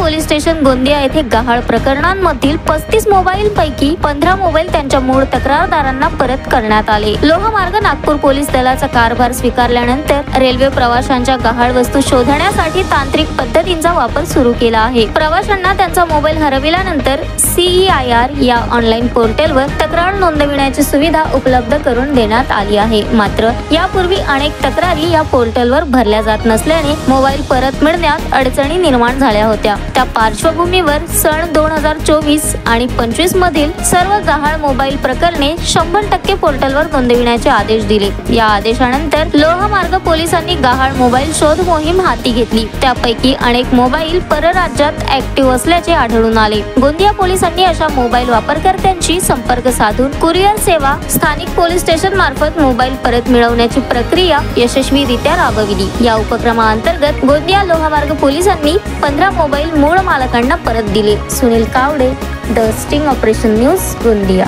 Police station Gondia येथे गहाळ प्रकरणांमधील 35 mobile पैकी 15 मोबाईल त्यांच्या मूळ तक्रारदारांना परत करण्यात आले। लोहमार्ग नागपूर पोलीस दलाचा कारभार स्वीकारल्यानंतर रेल्वे प्रवाशांच्या गहाळ वस्तू शोधण्यासाठी तांत्रिक पद्धतींचा वापर सुरू केला आहे। प्रवाशांना त्यांचा मोबाईल हरविल्यानंतर CEIR या ऑनलाईन पोर्टलवर तक्रार नोंदविण्याची सुविधा उपलब्ध करून देण्यात आली आहे। मात्र यापूर्वी अनेक तक्रारी या पोर्टलवर भरल्या जात नसल्याने मोबाईल परत मिळण्यात अडचणी निर्माण झाल्या होत्या। त्या पार्श्वभूमीवर सन 2024 आणि 25 मधील सर्व गहाळ मोबाईल प्रकरणे 100% पोर्टलवर नोंदविण्याचे आदेश दिले। या आदेशानंतर लोहमार्ग पोलिसांनी गहाळ मोबाईल शोध मोहीम हाती घेतली। त्यापैकी अनेक मोबाईल परराज्यात ऍक्टिव्ह असल्याचे आढळून आले। गोंदिया पोलिसांनी अशा मोबाईल वापरकर्त्यांशी संपर्क साधून कुरिअर सेवा, स्थानिक पोलीस स्टेशन मार्फत मोबाईल परत मिळवण्याची प्रक्रिया यशस्वीरित्या राबविली। या उपक्रमाअंतर्गत गोंदिया लोहमार्ग पोलिसांनी 15 मोबाईल मूळ मालकांना परत दिले। Sunil Kawade, the sting operation news, Gondia.